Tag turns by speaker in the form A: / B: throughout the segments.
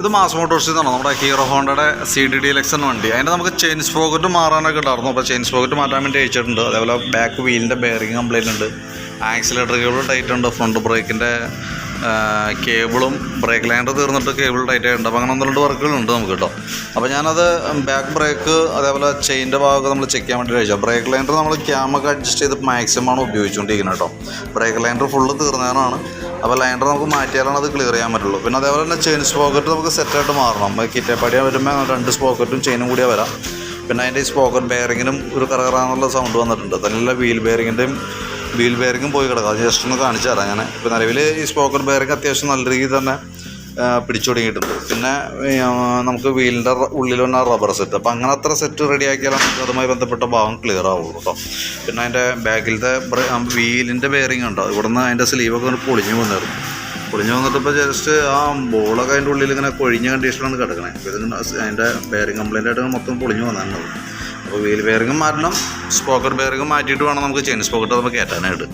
A: ഇത് മാസ് മോട്ടോഴ്സിൽ നിന്നാണ് നമ്മുടെ ഹീറോ ഹോണ്ടയുടെ CDDLX എന്ന വണ്ടി. അതിൻ്റെ നമുക്ക് ചെയിൻ സ്പോക്കറ്റ് മാറാനൊക്കെ ഉണ്ടായിരുന്നു. അപ്പോൾ ചെയിൻ സ്പോക്കറ്റ് മാറ്റാൻ വേണ്ടി അയച്ചിട്ടുണ്ട്. അതേപോലെ ബാക്ക് വീലിൻ്റെ ബെയറിംഗ് കംപ്ലൈൻറ്റ് ഉണ്ട്, ആക്സിലേറ്റർ കേബിൾ ടൈറ്റ് ഉണ്ട്, ഫ്രണ്ട് ബ്രേക്കിൻ്റെ കേബിളും ബ്രേക്ക് ലൈനർ തീർന്നിട്ട് കേബിൾ ടൈറ്റ് ആയിട്ടുണ്ട്. അപ്പോൾ അങ്ങനെ 1-2 വർക്കുകളുണ്ട് നമുക്ക് കേട്ടോ. അപ്പോൾ ഞാനത് ബാക്ക് ബ്രേക്ക് അതേപോലെ ചെയിൻ്റെ ഭാഗമൊക്കെ നമ്മൾ ചെക്ക് ചെയ്യാൻ വേണ്ടി കഴിച്ചാൽ ബ്രേക്ക് ലൈനർ നമ്മൾ ക്യാമൊക്കെ അഡ്ജസ്റ്റ് ചെയ്ത് മാക്സിമമാണ് ഉപയോഗിച്ചുകൊണ്ടിരിക്കുന്നത് കേട്ടോ. ബ്രേക്ക് ലൈനർ ഫുള്ള് തീർന്നതാണ്. അപ്പോൾ ലൈനർ നമുക്ക് മാറ്റിയാലാണ് അത് ക്ലിയർ ചെയ്യാൻ പറ്റുള്ളൂ. പിന്നെ അതേപോലെ തന്നെ ചെയിൻ സ്പോക്കറ്റ് നമുക്ക് സെറ്റായിട്ട് മാറണം. കിറ്റേപ്പാടിയാൽ വരുമ്പോൾ 2 സ്പോക്കറ്റും ചെയിനും കൂടിയാണ് വരാം. പിന്നെ അതിൻ്റെ ഈ സ്പോക്കറ്റ് ബെയറിങ്ങിനും ഒരു കറകറാന്നുള്ള സൗണ്ട് വന്നിട്ടുണ്ട്. നല്ല വീൽ ബെയറിങ്ങും പോയി കിടക്കുക. അത് ജസ്റ്റ് ഒന്ന് കാണിച്ചു തരാം ഞാൻ. ഇപ്പോൾ നിലവിൽ ഈ സ്പോക്കറ്റ് ബെയറിങ് അത്യാവശ്യം നല്ല രീതിയിൽ തന്നെ പിടിച്ചു തുടങ്ങിയിട്ടുണ്ട്. പിന്നെ നമുക്ക് വീലിൻ്റെ ഉള്ളിൽ വന്ന റബ്ബർ സെറ്റ്, അപ്പോൾ അങ്ങനെ അത്ര സെറ്റ് റെഡിയാക്കിയാലാണ് നമുക്ക് അതുമായി ബന്ധപ്പെട്ട ഭാഗം ക്ലിയർ ആവുള്ളൂ കേട്ടോ. പിന്നെ അതിൻ്റെ ബാക്കിലത്തെ വീലിൻ്റെ ബെയറിങ് ഉണ്ടോ, ഇവിടുന്ന് അതിൻ്റെ സ്ലീവൊക്കെ ഒന്ന് പൊളിഞ്ഞു വന്നിട്ട് ഇപ്പോൾ ജസ്റ്റ് ആ ബോളൊക്കെ അതിൻ്റെ ഉള്ളിൽ ഇങ്ങനെ കൊഴിഞ്ഞ കണ്ടീഷനിലാണ് കിടക്കണേ. അപ്പോൾ ഇതിന് അതിൻ്റെ ബെയറിങ് കംപ്ലൈൻ്റ് ആയിട്ട് മൊത്തം പൊളിഞ്ഞു വന്നിട്ടുണ്ടാവും. അപ്പോൾ വീൽ ബെയറിങ്ങും മാറ്റണം, സ്പോക്കറ്റ് ബെയറിങ്ങും മാറ്റിയിട്ട് വേണം നമുക്ക് ചെയിൻ സ്പോക്കറ്റ് നമുക്ക് കയറ്റാനായിട്ട്.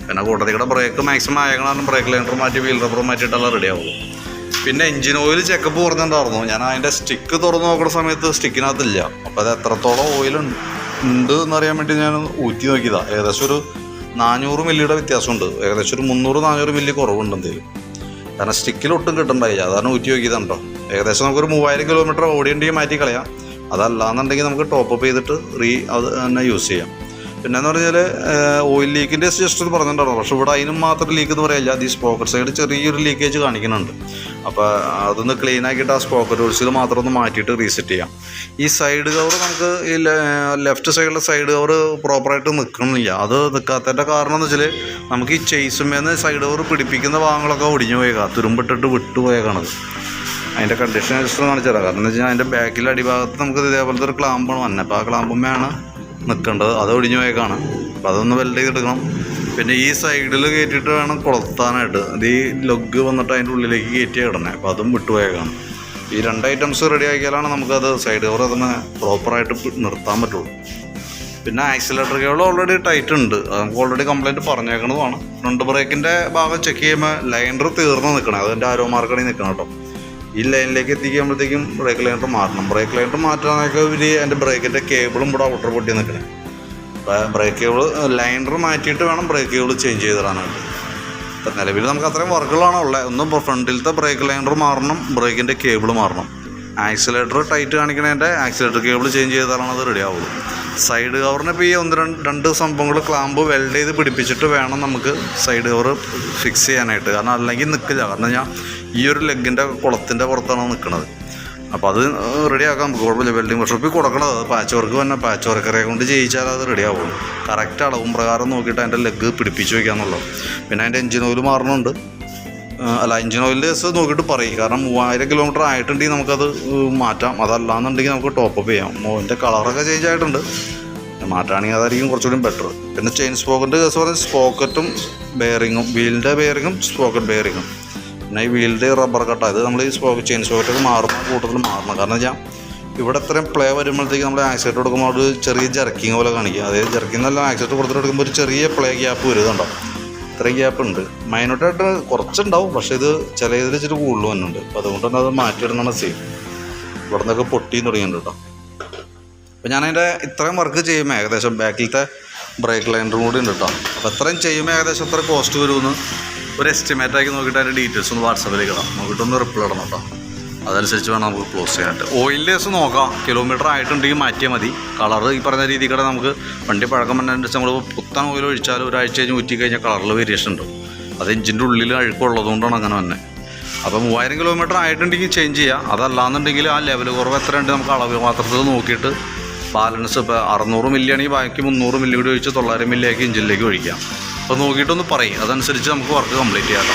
A: പിന്നെ കൂട്ടത്തിയുടെ ബ്രേക്ക് മാക്സിമം ആയക്കണം, ബ്രേക്ക് ലൈനർ മാറ്റി വീൽ റബ്ബർ മാറ്റിയിട്ടെല്ലാം റെഡി ആവുള്ളൂ. പിന്നെ എഞ്ചിൻ ഓയിൽ ചെക്കപ്പ് പറഞ്ഞിട്ടുണ്ടായിരുന്നു. ഞാൻ അതിൻ്റെ സ്റ്റിക്ക് തുറന്ന് നോക്കുന്ന സമയത്ത് സ്റ്റിക്കിനകത്തില്ല. അപ്പോൾ അത് എത്രത്തോളം ഓയിൽ ഉണ്ട് എന്നറിയാൻ വേണ്ടി ഞാൻ ഊറ്റി നോക്കിയതാണ്. ഏകദേശം ഒരു 400 മില്ലിയുടെ വ്യത്യാസമുണ്ട്. ഏകദേശം ഒരു 300-400 മില്ലി കുറവുണ്ട് എന്തെങ്കിലും. കാരണം സ്റ്റിക്കിൽ ഒട്ടും കിട്ടണ്ടായില്ല, അതാണ് ഊറ്റി നോക്കിയതുണ്ടോ. ഏകദേശം നമുക്കൊരു 3000 കിലോമീറ്റർ ഓടിയുണ്ടെങ്കിൽ മാറ്റി കളയാം. അതല്ലാന്നുണ്ടെങ്കിൽ നമുക്ക് ടോപ്പപ്പ് ചെയ്തിട്ട് അത് തന്നെ യൂസ് ചെയ്യാം. പിന്നെയെന്ന് പറഞ്ഞാൽ ഓയിൽ ലീക്കിൻ്റെ ജസ്റ്റ് ഒന്ന് പറഞ്ഞിട്ടുണ്ടായിരുന്നു. പക്ഷേ ഇവിടെ അതിനും മാത്രം ലീക്ക് എന്ന് പറയില്ല. അത് ഈ സ്പോക്കറ്റ് സൈഡ് ചെറിയൊരു ലീക്കേജ് കാണിക്കുന്നുണ്ട്. അപ്പോൾ അതൊന്ന് ക്ലീൻ ആക്കിയിട്ട് ആ സ്പോക്കറ്റ് ഹോൾസിൽ മാത്രം ഒന്ന് മാറ്റിയിട്ട് റീസെറ്റ് ചെയ്യാം. ഈ സൈഡ് കവർ നമുക്ക് ഈ ലെഫ്റ്റ് സൈഡിലെ സൈഡ് കവർ പ്രോപ്പറായിട്ട് നിൽക്കണില്ല. അത് നിൽക്കാത്തതിൻ്റെ കാരണം എന്ന് വെച്ചാൽ നമുക്ക് ഈ ചേസുമേന്ന് സൈഡ് കവർ പിടിപ്പിക്കുന്ന ഭാഗങ്ങളൊക്കെ ഒടിഞ്ഞു പോയേക്കാം, തുരുമ്പിട്ടിട്ട് വിട്ടുപോയേക്കാണത്. അതിൻ്റെ കണ്ടീഷൻ ജസ്റ്റ് കാണിച്ചു തരാം. കാരണം എന്ന് വെച്ച് കഴിഞ്ഞാൽ അതിൻ്റെ ബാക്കിലെ അടിഭാഗത്ത് നമുക്ക് ഇതേപോലത്തെ ഒരു ക്ലാമ്പാണ് വന്നത്. അപ്പോൾ ആ ക്ലാമ്പുമ്മയാണ് നിൽക്കേണ്ടത്, അത് ഒടിഞ്ഞു പോയേക്കാണ്. അപ്പോൾ അതൊന്ന് വെൽഡ് ചെയ്തെടുക്കണം. പിന്നെ ഈ സൈഡിൽ കയറ്റിയിട്ട് വേണം കൊളുത്താനായിട്ട്. അത് ഈ ലൊഗ് വന്നിട്ട് അതിൻ്റെ ഉള്ളിലേക്ക് കയറ്റി ഇടണേ. അപ്പോൾ അതും വിട്ടുപോയേക്കാണ്. ഈ 2 ഐറ്റംസ് റെഡി ആക്കിയാലാണ് നമുക്കത് സൈഡ് കവർ അതിന് പ്രോപ്പറായിട്ട് നിർത്താൻ പറ്റുള്ളൂ. പിന്നെ ആക്സിലേറ്റർ കേബിൾ ഓൾറെഡി ടൈറ്റ് ഉണ്ട്, അത് നമുക്ക് ഓൾറെഡി കംപ്ലൈൻറ്റ് പറഞ്ഞേക്കണതുമാണ്. ഫ്രണ്ട് ബ്രേക്കിൻ്റെ ഭാഗം ചെക്ക് ചെയ്യുമ്പോൾ ലൈനർ തീർന്ന് നിൽക്കണേ, അതിൻ്റെ ആരോ മാർക്കണി നിൽക്കണം കേട്ടോ. ഈ ലൈനിലേക്ക് എത്തിക്കുമ്പോഴത്തേക്കും ബ്രേക്ക് ലൈനർ മാറണം. ബ്രേക്ക് ലൈനർ മാറ്റാനൊക്കെ എൻ്റെ ബ്രേക്കിൻ്റെ കേബിളും ഇവിടെ ഔട്ടർ പൊട്ടി നിൽക്കണേ. അപ്പോൾ ബ്രേക്ക് കേബിൾ ലൈനർ മാറ്റിയിട്ട് വേണം ബ്രേക്ക് കേബിൾ ചേഞ്ച് ചെയ്ത് തരാനായിട്ട്. ഇപ്പം നിലവിൽ നമുക്ക് അത്രയും വർക്കുകളാണ് ഉള്ളത്. ഒന്ന് ഫ്രണ്ടിലത്തെ ബ്രേക്ക് ലൈനർ മാറണം, ബ്രേക്കിൻ്റെ കേബിൾ മാറണം. ആക്സിലേറ്റർ ടൈറ്റ് കാണിക്കണതിൻ്റെ ആക്സിലേറ്റർ കേബിൾ ചേഞ്ച് ചെയ്ത് തരാൻ അത് റെഡി ആവുള്ളൂ. സൈഡ് കവറിന് ഇപ്പോൾ ഈ 1-2 സംഭവങ്ങൾ ക്ലാമ്പ് വെൽഡ് ചെയ്ത് പിടിപ്പിച്ചിട്ട് വേണം നമുക്ക് സൈഡ് കവർ ഫിക്സ് ചെയ്യാനായിട്ട്. കാരണം അല്ലെങ്കിൽ നിൽക്കില്ല. കാരണം ഞാൻ ഈ ഒരു ലെഗിൻ്റെ കുളത്തിൻ്റെ പുറത്താണ് നിൽക്കുന്നത്. അപ്പോൾ അത് റെഡിയാക്കാം നമുക്ക്, കുഴപ്പമില്ല. വെൽഡിങ് വർക്ക്ഷോപ്പിൽ കൊടുക്കണത് അത് പാച്ച് വർക്ക് തന്നെ, പാച്ച് വർക്കറെ കൊണ്ട് ചെയ്യിച്ചാൽ അത് റെഡി ആവുള്ളൂ. കറക്റ്റ് അളവും പ്രകാരം നോക്കിയിട്ട് അതിൻ്റെ ലെഗ് പിടിപ്പിച്ച് വയ്ക്കാന്നുള്ളത്. പിന്നെ അതിൻ്റെ എഞ്ചിൻ ഓയിൽ മാറണമുണ്ട്. എഞ്ചിൻ ഓയിലിൻ്റെ കേസ് നോക്കിയിട്ട് പറയും. കാരണം 3000 കിലോമീറ്റർ ആയിട്ടുണ്ടെങ്കിൽ നമുക്കത് മാറ്റാം. അതല്ലാന്നുണ്ടെങ്കിൽ നമുക്ക് ടോപ്പപ്പ് ചെയ്യാം. അതിൻ്റെ കളറൊക്കെ ചേഞ്ച് ആയിട്ടുണ്ട്, മാറ്റുകയാണെങ്കിൽ അതായിരിക്കും കുറച്ചുകൂടി ബെറ്റർ. പിന്നെ ചെയിൻ സ്പോക്കറ്റ് കേസ് പറഞ്ഞാൽ സ്പോക്കറ്റും ബെയറിങ്ങും, വീലിൻ്റെ ബെയറിങ്ങും സ്പോക്കറ്റ് ബെയറിങ്ങും, പിന്നെ ഈ വീലിൻ്റെ റബ്ബർ കട്ട, ഇത് നമ്മൾ ഈ ചെയിൻ സ്പോക്കറ്റൊക്കെ മാറുമ്പോൾ കൂട്ടത്തിൽ മാറണം. കാരണം വെച്ചാൽ ഇവിടെ ഇത്രയും പ്ലേ വരുമ്പോഴത്തേക്ക് നമ്മൾ ആക്സിലേറ്റർ കൊടുക്കുമ്പോൾ ഒരു ചെറിയ ജർക്കിങ് പോലെ കാണിക്കുക. അതായത് ജർക്കിങ് നല്ല ആക്സിലേറ്റർ കൊടുത്തിട്ട് എടുക്കുമ്പോൾ ഒരു ചെറിയ പ്ലേ ഗ്യാപ്പ് വരുന്നുണ്ടോ, ഇത്രയും ഗ്യാപ്പ് ഉണ്ട്. മൈനോട്ടായിട്ട് കുറച്ചുണ്ടാവും, പക്ഷേ ഇത് ചില ഇതിൽ ഇച്ചിരി കൂടുതൽ വന്നുണ്ട്. അപ്പോൾ അതുകൊണ്ട് തന്നെ അത് മാറ്റിയിടുന്നതാണ് സേഫ്. ഇവിടെ നിന്നൊക്കെ പൊട്ടിയും തുടങ്ങിയിട്ടുണ്ട് കേട്ടോ. അപ്പോൾ ഞാനതിൻ്റെ ഇത്രയും വർക്ക് ചെയ്യുമ്പോൾ ഏകദേശം ബാക്കിലത്തെ ബ്രേക്ക് ലൈനറും കൂടി ഉണ്ട് കേട്ടോ. അപ്പോൾ ഇത്രയും ചെയ്യുമ്പോൾ ഏകദേശം എത്ര കോസ്റ്റ് വരുമെന്ന് ഒരു എസ്റ്റിമേറ്റ് ആക്കി നോക്കിയിട്ട് അതിൻ്റെ ഡീറ്റെയിൽസ് ഒന്ന് വാട്സാപ്പിലേക്ക് ഇടാം. നോക്കിയിട്ടൊന്ന് റിപ്ലൈ ഇടണം കേട്ടോ. അതനുസരിച്ച് വേണം നമുക്ക് ക്ലോസ് ചെയ്യാനായിട്ട്. ഓയിലിൻ്റെ കേസ് നോക്കാം, കിലോമീറ്റർ ആയിട്ടുണ്ടെങ്കിൽ മാറ്റിയാൽ മതി. കളറ് ഈ പറഞ്ഞ രീതിയിൽ കൂടെ നമുക്ക് വണ്ടി പഴക്കം വന്നതിനനുസരിച്ച് നമ്മൾ പുത്തൻ ഓയിൽ ഒഴിച്ചാൽ ഒരാഴ്ച കഴിഞ്ഞ് ഊറ്റി കഴിഞ്ഞാൽ കളറിൽ വേരിയേഷൻ ഉണ്ട്. അത് എഞ്ചിൻ്റെ ഉള്ളിൽ അഴുക്കുള്ളതുകൊണ്ടാണ് അങ്ങനെ തന്നെ. അപ്പോൾ 3000 കിലോമീറ്റർ ആയിട്ടുണ്ടെങ്കിൽ ചേഞ്ച് ചെയ്യാം. അതല്ലാന്നുണ്ടെങ്കിൽ ആ ലെവൽ കുറവ് എത്രയുണ്ട് നമുക്ക് അളവ് പാത്രത്തിൽ നോക്കിയിട്ട് ബാലൻസ് ഇപ്പോൾ 600 മില്ലി ആണെങ്കിൽ ബാക്കി 300 മില്ലി കൂടി ഒഴിച്ച് 900 മില്ലി ആക്കി എഞ്ചിനിലേക്ക് ഒഴിക്കാം. അപ്പോൾ നോക്കിയിട്ടൊന്ന് പറയും, അതനുസരിച്ച് നമുക്ക് വർക്ക് കംപ്ലീറ്റ് ചെയ്യാം.